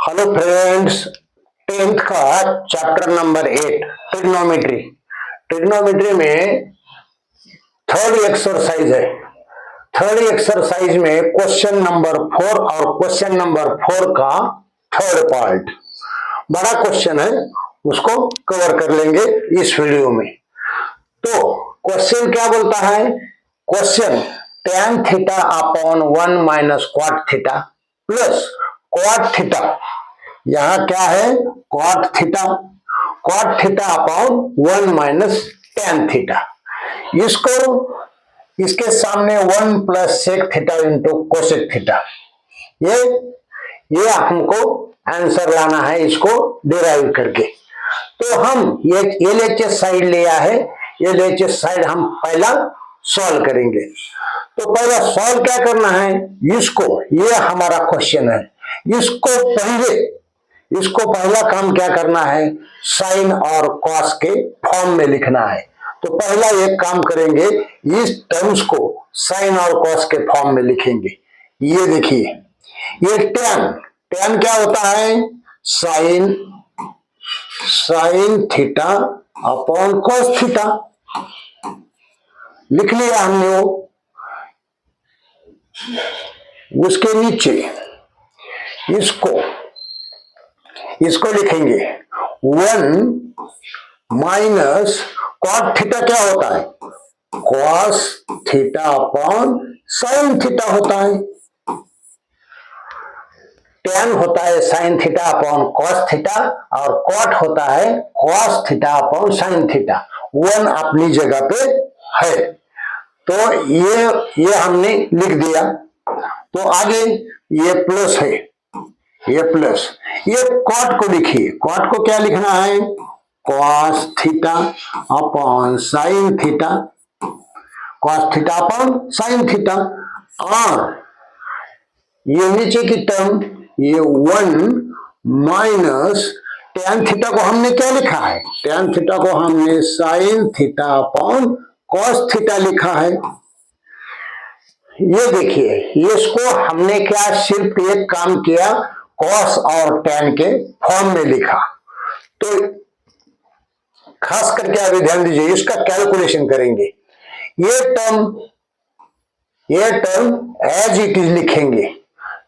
Hello friends, 10th का chapter number 8 trigonometry. Trigonometry में third exercise है। थर्ड एक्सरसाइज में क्वेश्चन नंबर 4 और क्वेश्चन नंबर 4 का थर्ड पार्ट बड़ा क्वेश्चन है, उसको कवर कर लेंगे इस वीडियो में। तो क्वेश्चन क्या बोलता है? Question tan theta upon 1 minus cot theta plus cot theta, यहां क्या है? Cot theta, cot theta upon 1 minus tan theta. इसको इसके सामने 1 plus sec theta into cosec theta, ये हमको आंसर लाना है, इसको डिराइव करके। तो हम ये LHS साइड लिया है, LHS साइड हम पहला सॉल्व करेंगे। तो पहला सॉल्व क्या करना है? इसको, ये हमारा क्वेश्चन है, इसको पहला काम क्या करना है? साइन और कॉस के फॉर्म में लिखना है। तो पहला एक काम करेंगे, इस टर्म्स को साइन और कॉस के फॉर्म में लिखेंगे। ये देखिए, ये tan क्या होता है? Sine theta upon cos theta. लिख लिया हमने वो। उसके नीचे इसको लिखेंगे 1 माइनस कॉट थीटा क्या होता है? Cos theta upon sine theta होता है। tan होता है sine theta upon cos theta और कॉट होता है cos theta upon sine theta. 1 अपनी जगह पे है, तो ये हमने लिख दिया। तो आगे ये प्लस है, ये प्लस, ये कॉट को लिखिए। कॉट को क्या लिखना है? Cos theta upon sine theta, cos theta upon sine theta. और ये नीचे की टर्म, ये 1 माइनस tan थीटा को हमने क्या लिखा है? tan थीटा को हमने sine theta upon cos theta लिखा है। ये देखिए, ये इसको हमने क्या सिर्फ एक काम किया, कॉस और tan के फॉर्म में लिखा। तो खास करके अभी ध्यान दीजिए, इसका कैलकुलेशन करेंगे। ये टर्म एज इट इज लिखेंगे,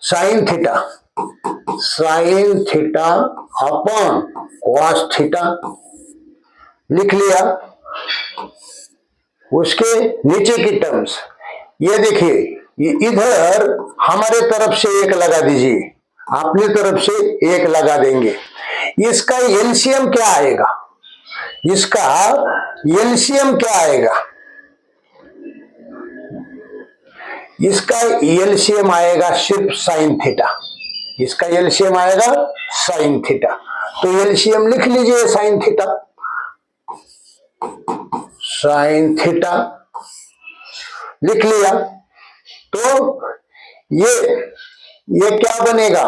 sine theta upon cos theta लिख लिया। उसके नीचे की टर्म्स, ये देखिए, इधर हमारे तरफ से एक लगा दीजिए, अपनी तरफ से एक लगा देंगे। इसका एलसीएम क्या आएगा? इसका एलसीएम क्या आएगा? इसका एलसीएम आएगा सिर्फ साइन थीटा। इसका एलसीएम आएगा साइन थीटा। तो एलसीएम लिख लीजिए, साइन थीटा लिख लिया। तो ये क्या बनेगा?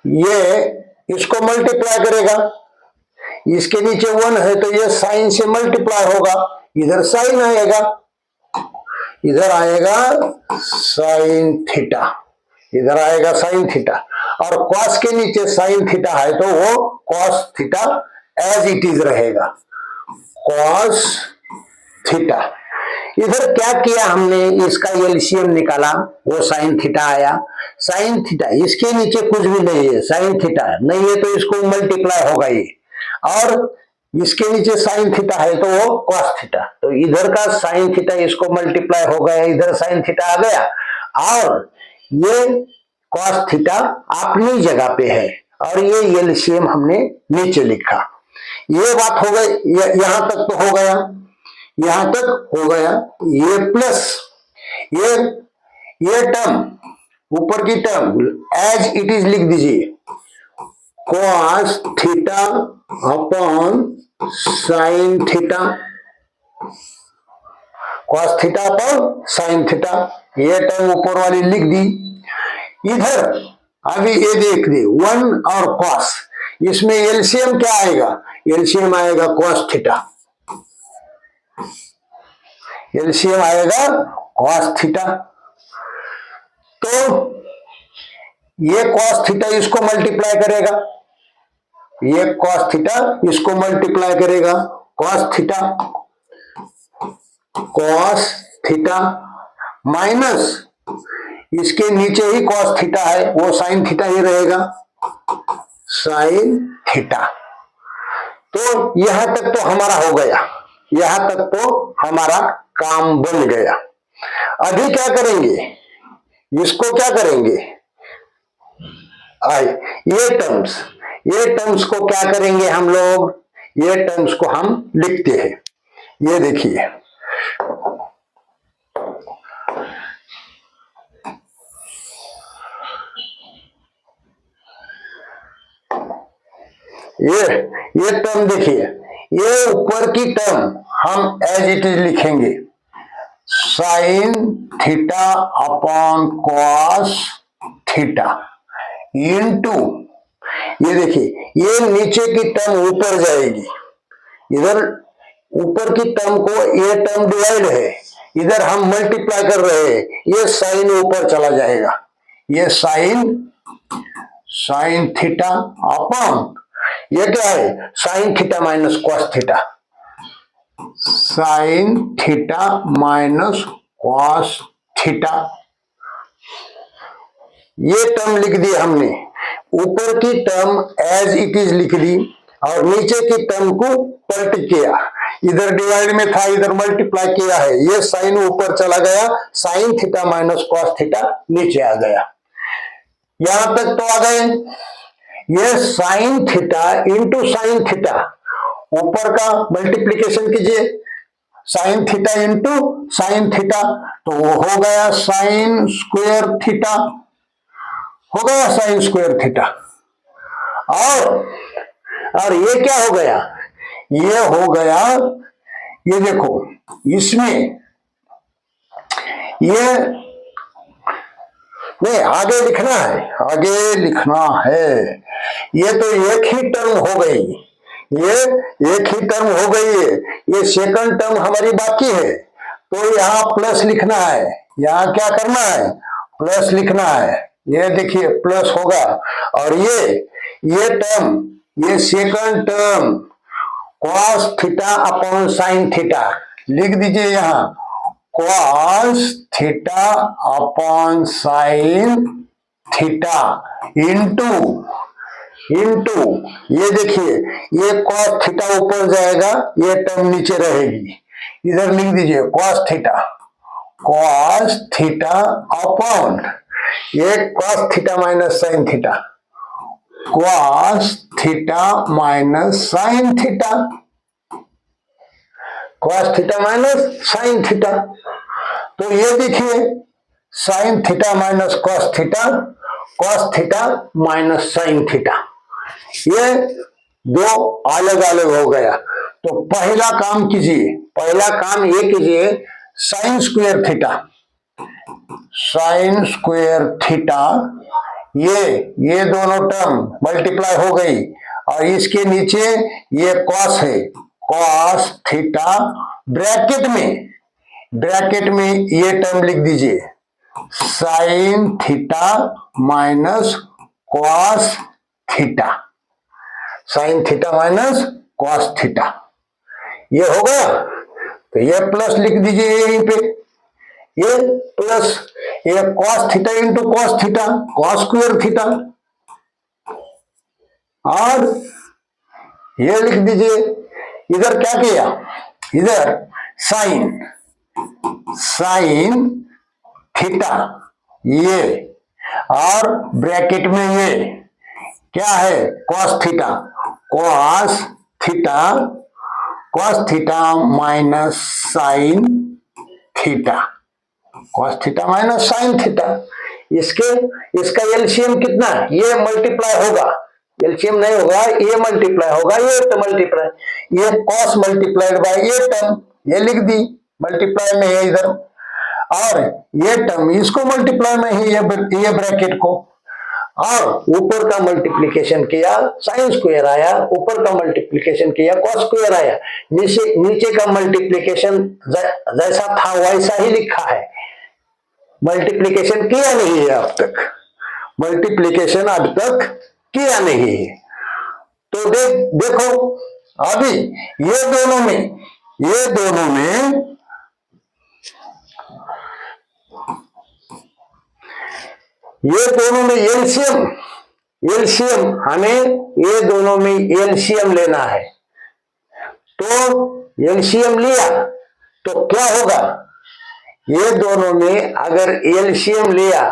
ये इसको मल्टीप्लाई करेगा, इसके नीचे 1 है तो ये साइन से मल्टीप्लाई होगा, इधर साइन आएगा, इधर आएगा साइन थीटा, इधर आएगा साइन थीटा। और कॉस के नीचे साइन थीटा है तो वो cos theta as it is रहेगा, कॉस थीटा। इधर क्या किया हमने? इसका एलसीएम निकाला, वो साइन थीटा आया। साइन थीटा, इसके नीचे कुछ भी नहीं है, साइन थीटा नहीं है तो इसको मल्टीप्लाई होगा ये, और इसके नीचे साइन थीटा है तो वो कॉस थीटा। तो इधर का साइन थीटा इसको मल्टीप्लाई हो गया, इधर साइन थीटा आ गया, और ये कॉस थीटा अपनी जगह पे है, और ये एलसीएम हमने नीचे लिखा। ये बात हो गई, यहां तक तो हो गया, यहां तक हो गया। ये प्लस ये टर्म, ऊपर की टर्म एज इट इज लिख दीजिए, cos theta upon sine theta, cos theta upon sine theta. ये टर्म ऊपर वाली लिख दी। इधर अभी ये देख दी 1 और कॉस, इसमें एलसीएम क्या आएगा? एलसीएम आएगा कॉस थीटा, एलसीएम आएगा कॉस थीटा। तो ये cos थीटा इसको मल्टीप्लाई करेगा, ये cos थीटा इसको मल्टीप्लाई करेगा, cos थीटा माइनस इसके नीचे ही cos थीटा है, वो sin थीटा ही रहेगा, sin थीटा। तो यहां तक तो हमारा हो गया, यहां तक तो हमारा काम बन गया। अभी क्या करेंगे, इसको क्या करेंगे, ये टर्म्स को क्या करेंगे हम लोग, ये टर्म्स को हम लिखते हैं। ये देखिए, ये टर्म देखिए, ये ऊपर की टर्म हम एज इट इज लिखेंगे, sine theta upon cos theta into, ये देखिए ये नीचे की टर्म ऊपर जाएगी, इधर ऊपर की टर्म को, ये टर्म डिवाइड है, इधर हम मल्टीप्लाई कर रहे हैं, ये साइन ऊपर चला जाएगा, ये साइन थीटा अपॉन, ये क्या है, sine theta minus cos theta, sine theta minus cos theta. ये टर्म लिख दी हमने, ऊपर की टर्म एज इट इज लिख दी और नीचे की टर्म को पलट किया, इधर डिवाइड में था इधर मल्टीप्लाई किया है, ये साइन ऊपर चला गया, sign theta minus cos theta नीचे आ गया। यहां तक तो आ गए, ये sign theta into sine theta, ऊपर का मल्टीप्लीकेशन कीजिए, sign theta into sine theta, तो वो हो गया साइन स्क्वायर थीटा, हो गया साइन स्क्वायर थीटा। और ये क्या हो गया, ये हो गया, ये देखो इसमें ये नहीं, आगे लिखना है, आगे लिखना है, ये तो एक ही टर्म हो गई, ये एक ही टर्म हो गई है, ये सेकंड टर्म हमारी बाकी है, तो यहां प्लस लिखना है, यहां क्या करना है, प्लस लिखना है, ये देखिए प्लस होगा, और ये टर्म, ये second term cos theta upon sine theta लिख दीजिए, यहां cos theta upon sine theta into, ये देखिए ये cos थीटा ऊपर जाएगा, ये टर्म नीचे रहेगी, इधर लिख दीजिए cos थीटा अपॉन, ये cos theta minus sine theta, cos theta minus sine theta, cos theta minus sine theta. तो ये देखिए sign theta minus cos theta minus sine theta, ये दो अलग अलग हो गया। तो पहला काम कीजिए, पहला काम ये कीजिए, साइन स्क्वायर थीटा, ये दोनों टर्म मल्टीप्लाई हो गई, और इसके नीचे ये कॉस है, कॉस थीटा, ब्रैकेट में ये टर्म लिख दीजिए, sine theta minus cos theta, sine theta minus cos theta, ये हो गया। तो ये प्लस लिख दीजिए यहीं पे, ये प्लस, ये cos theta into cos theta, cos square theta, और ये लिख दीजिए, इधर क्या किया, इधर साइन थीटा, ये, और ब्रैकेट में ये क्या है, cos theta minus sine theta, cos theta minus sine theta, इसका एलसीएम कितना है, ये मल्टीप्लाई होगा, एलसीएम नहीं होगा, ये मल्टीप्लाई होगा, ये तो मल्टीप्लाई, ये cos मल्टीप्लाइड बाय ये टर्म, ये लिख दी, मल्टीप्लाई में है इधर, और ये टर्म इसको मल्टीप्लाई में ही, ये ब्रैकेट को, और ऊपर का मल्टीप्लिकेशन किया साइन स्क्वायर आया, ऊपर का मल्टीप्लिकेशन किया cos स्क्वायर आया, नीचे का मल्टीप्लिकेशन जैसा था वैसा ही लिखा है, मल्टीप्लीकेशन किया नहीं है अब तक, मल्टीप्लीकेशन अब तक किया नहीं है। तो देखो अभी ये दोनों में एलसीएम हमें ये दोनों में एलसीएम लेना है। तो एलसीएम लिया तो क्या होगा, ये दोनों में अगर एलसीएम लिया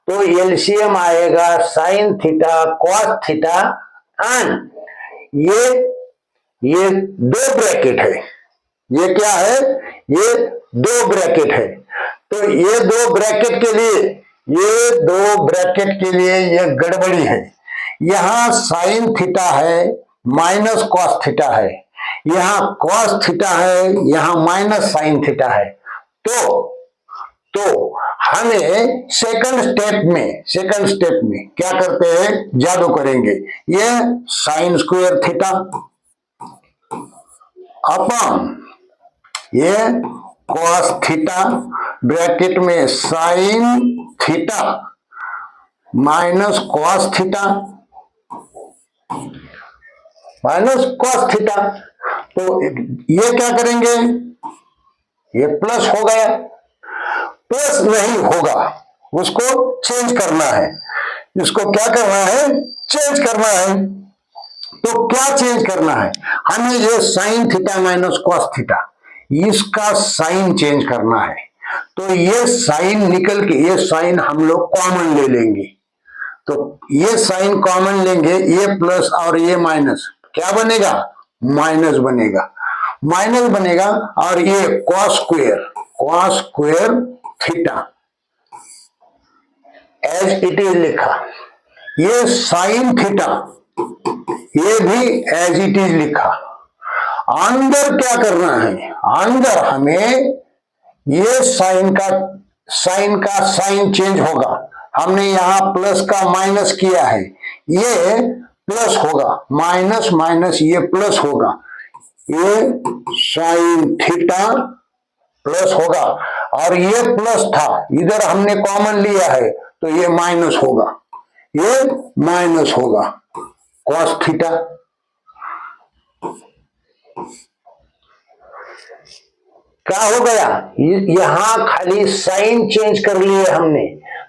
तो एलसीएम आएगा sign theta cos theta and ये दो ब्रैकेट है, ये क्या है, ये दो ब्रैकेट है। तो ये दो ब्रैकेट के लिए ये गड़बड़ी है। यहां साइन थीटा है माइनस कॉस थीटा है, यहां कॉस थीटा है, यहां माइनस साइन थीटा है। तो हमें सेकंड स्टेप में क्या करते हैं, जादू करेंगे। ये साइन स्क्वायर थीटा अपॉन ये कॉस थीटा ब्रैकेट में sine theta minus cos theta तो ये क्या करेंगे, ये प्लस हो गया, प्लस नहीं होगा, उसको चेंज करना है, इसको क्या करना है, चेंज करना है। तो क्या चेंज करना है, हमें ये sign theta minus cos theta इसका साइन चेंज करना है। तो ये साइन निकल के, ये साइन हम लोग कॉमन ले लेंगे। तो ये साइन कॉमन लेंगे, ये प्लस और ये माइनस, क्या बनेगा, माइनस बनेगा। और ये cos square theta as it is लिखा, ये साइन थीटा ये भी एज इट इज लिखा। अंदर क्या करना है, अंदर हमें ये साइन का साइन चेंज होगा। हमने यहां प्लस का माइनस किया है, ये प्लस होगा, माइनस माइनस ये प्लस होगा, ये साइन थीटा प्लस होगा। और ये प्लस था, इधर हमने कॉमन लिया है तो ये माइनस होगा, कॉस थीटा। क्या हो गया, यहां खाली साइन चेंज कर लिए हमने।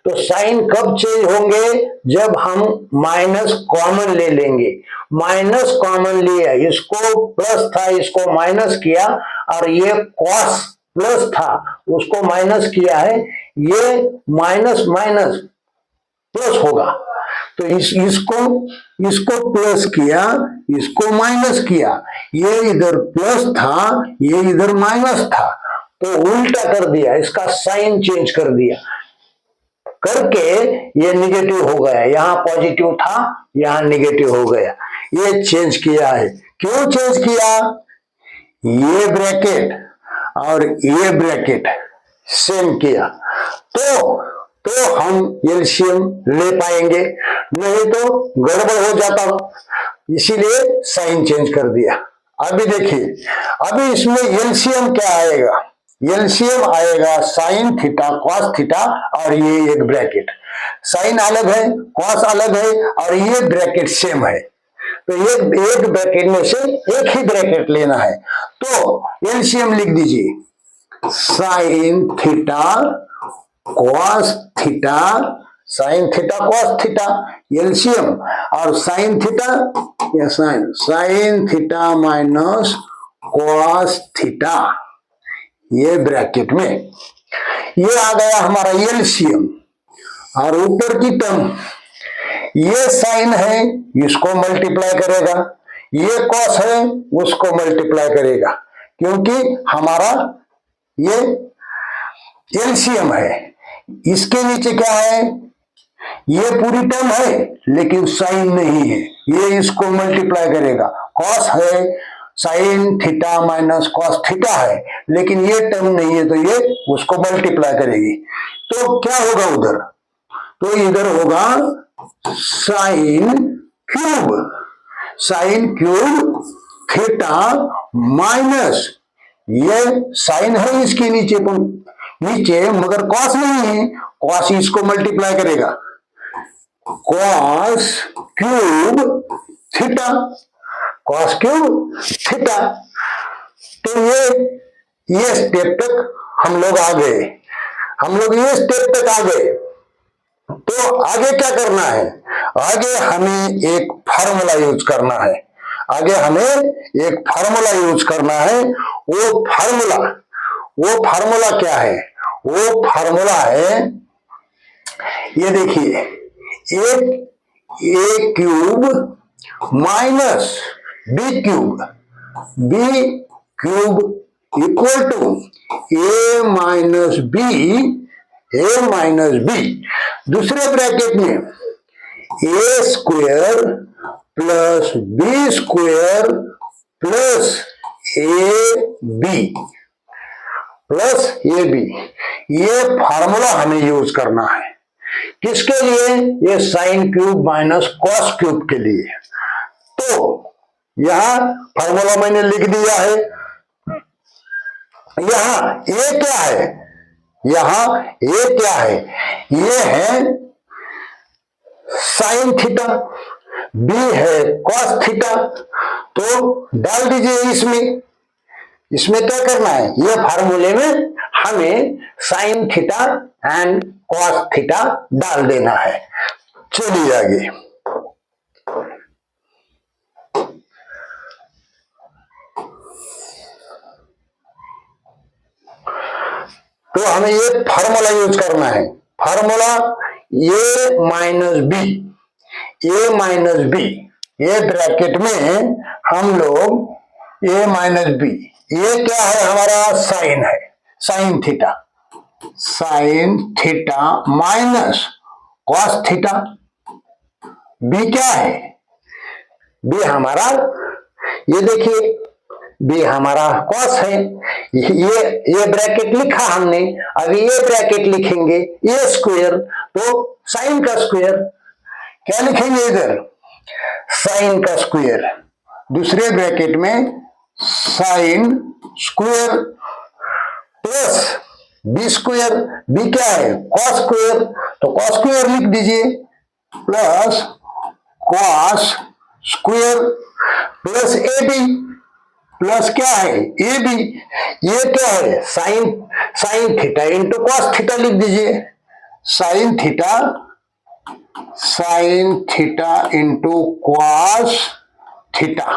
तो साइन कब चेंज होंगे, जब हम माइनस कॉमन ले लेंगे। माइनस कॉमन लिया, इसको प्लस था इसको माइनस किया, और ये कॉस प्लस था उसको माइनस किया है, ये माइनस माइनस प्लस होगा। तो इसको प्लस किया, इसको माइनस किया, ये इधर प्लस था ये इधर माइनस था, तो उल्टा कर दिया, इसका साइन चेंज कर दिया, करके ये निगेटिव हो गया, यहां पॉजिटिव था यहां निगेटिव हो गया, ये चेंज किया है। क्यों चेंज किया, ये ब्रैकेट और ये ब्रैकेट सेम किया तो हम एलसीएम ले पाएंगे, नहीं तो गड़बड़ हो जाता, इसीलिए साइन चेंज कर दिया। अभी देखिए, अभी इसमें एलसीएम क्या आएगा, एलसीएम आएगा साइन थीटा कॉस थीटा और ये एक ब्रैकेट, साइन अलग है कॉस अलग है और ये ब्रैकेट सेम है, तो ये एक ब्रैकेट में से एक ही ब्रैकेट लेना है। तो एलसीएम लिख दीजिए, sine theta cos theta, sine theta cos theta LCM, और साइन थीटा या sign theta minus cos theta, ये ब्रैकेट में ये आ गया हमारा एलसीएम। और ऊपर की टर्म ये साइन है इसको मल्टीप्लाई करेगा, ये कॉस है उसको मल्टीप्लाई करेगा, क्योंकि हमारा ये एलसीएम है। इसके नीचे क्या है, ये पूरी टर्म है लेकिन साइन नहीं है, ये इसको मल्टीप्लाई करेगा, कॉस है sine theta minus cos theta है, लेकिन ये टर्म नहीं है तो ये उसको मल्टीप्लाई करेगी। तो क्या होगा उधर, तो इधर होगा साइन क्यूब थीटा माइनस, ये साइन है इसके नीचे मगर कॉस नहीं है, कॉस इसको मल्टीप्लाई करेगा, cos cube theta, cos cube theta. तो ये स्टेप तक हम लोग आ गए, हम लोग ये स्टेप तक आ गए। तो आगे क्या करना है, आगे हमें एक फार्मूला यूज करना है, आगे हमें एक फार्मूला यूज करना है। वो फार्मूला क्या है, वो फार्मूला है, ये देखिए, A cube minus B cube equal to A minus B, दूसरे ब्रैकेट में A square plus B square plus A B, ये फार्मूला हमें यूज करना है। किसके लिए, ये sine cube minus cos cube के लिए। तो यहां फार्मूला मैंने लिख दिया है। यहां ये क्या है, ये है साइन थीटा, बी है कॉस थीटा। तो डाल दीजिए इसमें क्या करना है, ये फार्मूले में हमें sine theta and cos theta डाल देना है। चलिए आगे, तो हमें ये फार्मूला यूज करना है, फार्मूला ए माइनस बी, ये ब्रैकेट में हम लोग ए माइनस बी, ये क्या है हमारा साइन है, sine theta minus cos theta. B क्या है, बी हमारा, ये देखिए बी हमारा कॉस है, ये ब्रैकेट लिखा हमने, अभी ये ब्रैकेट लिखेंगे ए स्क्वायर, तो साइन का स्क्वायर, क्या लिखेंगे इधर, साइन का स्क्वायर, दूसरे ब्रैकेट में sine square plus B square, B क्या है कॉस स्क्वायर, तो कॉस स्क्वायर लिख दीजिए, plus cos square plus A B, plus क्या है ए बी, ये क्या है sine theta into cos theta लिख दीजिए, sine theta into cos theta,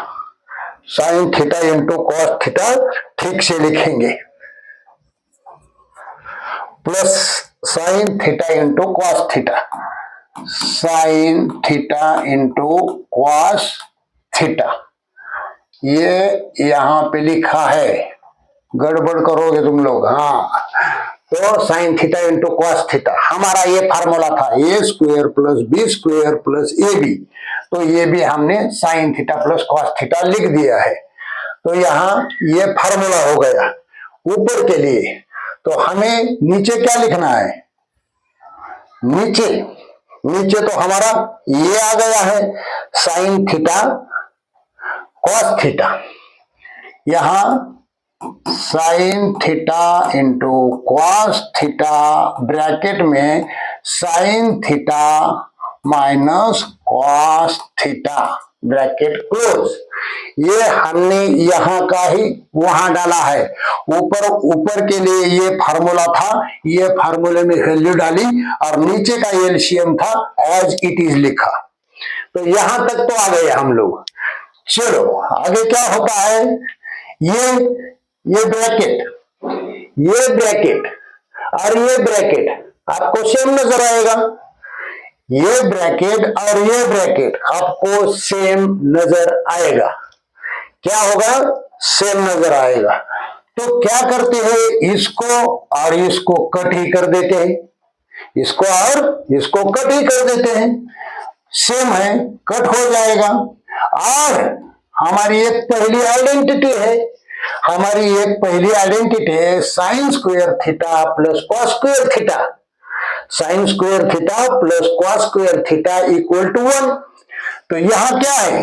sine theta into cos theta ठीक से लिखेंगे, plus sine theta into cos theta, sine theta into cos theta, ये यहां पे लिखा है, गड़बड़ करोगे तुम लोग। हाँ, तो sine theta into cos theta हमारा ये फार्मूला था, A square plus B square plus A B, तो ये भी हमने sine theta plus cos theta लिख दिया है। तो यहाँ ये फार्मूला हो गया ऊपर के लिए। तो हमें नीचे क्या लिखना है, नीचे तो हमारा ये आ गया है साइन थीटा कॉस थीटा, यहां sine theta into cos theta bracket में sine theta minus cos theta bracket close, ये हमने यहां का ही वहां डाला है। ऊपर के लिए ये फार्मूला था, ये फार्मूले में वैल्यू डाली और नीचे का एलसीएम था एज इट इज लिखा। तो यहां तक तो आ गए हम लोग। चलो आगे क्या होता है, ये ब्रैकेट और ये ब्रैकेट आपको सेम नजर आएगा, ये ब्रैकेट और ये ब्रैकेट आपको सेम नजर आएगा। क्या होगा, सेम नजर आएगा। तो क्या करते हैं, इसको और इसको कट ही कर देते हैं, इसको और इसको कट ही कर देते हैं, सेम है कट हो जाएगा। और हमारी एक पहली आइडेंटिटी है sine square theta plus cos square theta, sine square theta plus cos square theta equal to 1। तो यहां क्या है,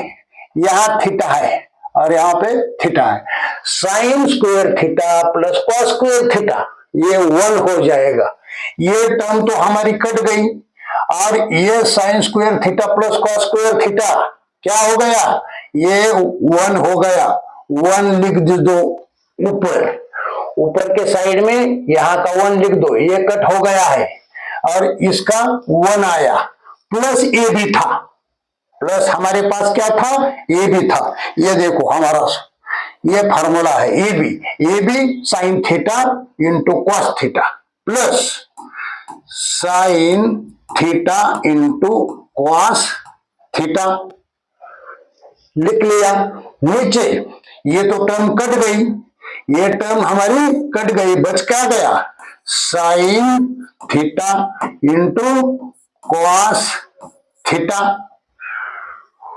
यहां थीटा है और यहां पे थीटा है, sine square theta plus cos square theta ये 1 हो जाएगा। ये टर्म तो हमारी कट गई और ये sign square theta plus cos square theta क्या हो गया, ये 1 हो गया। 1 लिख दो ऊपर, ऊपर के साइड में यहां का 1 लिख दो, ये कट हो गया है और इसका 1 आया, प्लस ए भी था, प्लस हमारे पास क्या था, ए भी था। ये देखो हमारा ये फार्मूला है A B sine theta into cos theta plus sine theta into cos theta, लिख लिया। नीचे ये तो टर्म कट गई, ये टर्म हमारी कट गई, बच क्या गया, sign theta into cos theta,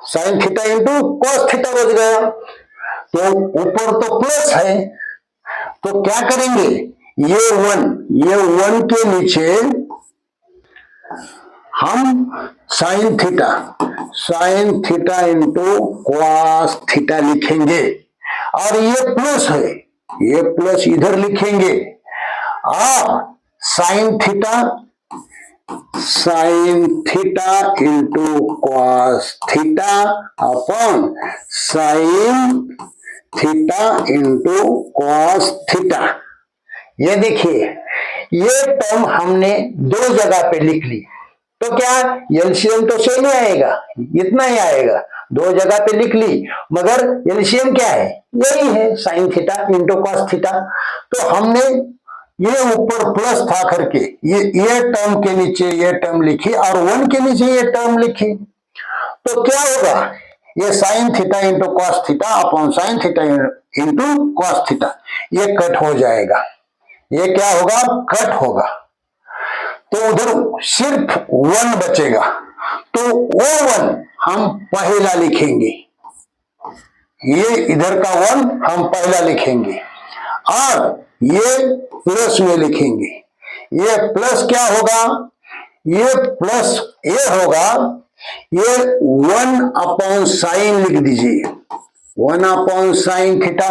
sine theta into cos theta बच गया। तो ऊपर तो प्लस है, तो क्या करेंगे, ये 1 के नीचे हम sign theta into cos theta लिखेंगे और ये प्लस है, ये प्लस इधर लिखेंगे और sign theta into cos theta upon sine theta into cos theta. ये देखिए ये टर्म हमने 2 जगह पे लिख ली, तो क्या एलसीएम तो सेम ही आएगा, इतना ही आएगा, 2 जगह पे लिख ली, मगर एलसीएम क्या है, यही है sine theta into cos theta. तो हमने ये ऊपर प्लस था करके ये टर्म के नीचे ये टर्म लिखी और 1 के नीचे ये टर्म लिखी, तो क्या होगा, ये sign theta into cos theta upon sine theta into cos theta, ये कट हो जाएगा, ये क्या होगा, कट होगा। तो उधर सिर्फ 1 बचेगा, तो वो 1 हम पहला लिखेंगे, ये इधर का 1 हम पहला लिखेंगे और ये प्लस में लिखेंगे। ये प्लस क्या होगा, ये प्लस ये होगा, ये 1 अपॉन साइन लिख दीजिए, 1 upon sine theta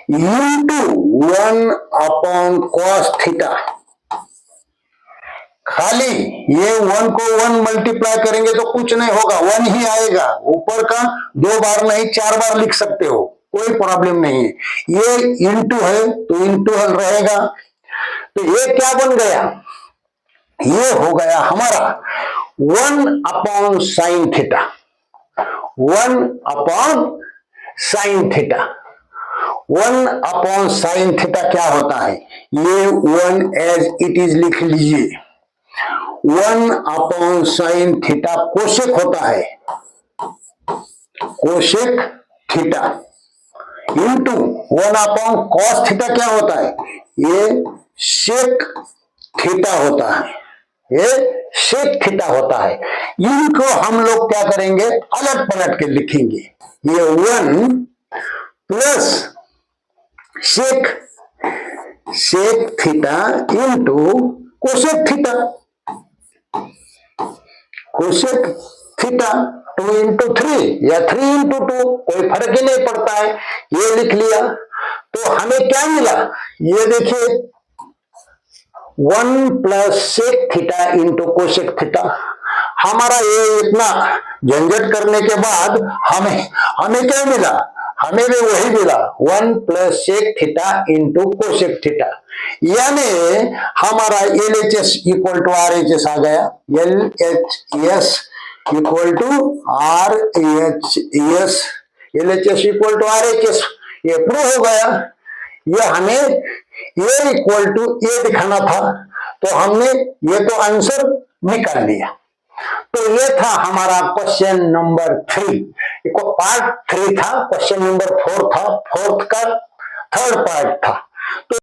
into 1 upon cos theta. खाली ये 1 को 1 मल्टीप्लाई करेंगे तो कुछ नहीं होगा, 1 ही आएगा, ऊपर का 2 बार नहीं 4 बार लिख सकते हो, कोई प्रॉब्लम नहीं है। ये इंटू है तो इंटू रहेगा, तो ये क्या बन गया, ये हो गया हमारा 1 upon sine theta, 1 upon sine theta. 1 upon sine theta क्या होता है, ये 1 एज इट इज लिख लीजिए, 1 अपॉन साइन थीटा कोसेक होता है, cosec theta into 1 upon cos theta क्या होता है, ये सेक थीटा होता है, ये सेक थीटा होता है। इनको हम लोग क्या करेंगे, अलग पलट के लिखेंगे, ये 1 plus sec theta into cosec theta, cosec theta 2 into 3 या 3 इंटू 2, कोई फर्क ही नहीं पड़ता है, ये लिख लिया। तो हमें क्या मिला, ये देखिए 1 plus sec theta into cosec theta. हमारा ये इतना झंझट करने के बाद हमें क्या मिला, हमें भी वही मिला 1 plus sec theta into cosec theta, यानी हमारा LHS इक्वल टू RHS आ गया, LHS equal to RHS, LHS equal to RHS, ये प्रूव हो गया। ये हमें A इक्वल टू A दिखाना था, तो हमने ये तो आंसर निकाल लिया। तो ये था हमारा क्वेश्चन नंबर 3, पार्ट 3 था, क्वेश्चन नंबर 4 था, 4th का 3rd पार्ट था। तो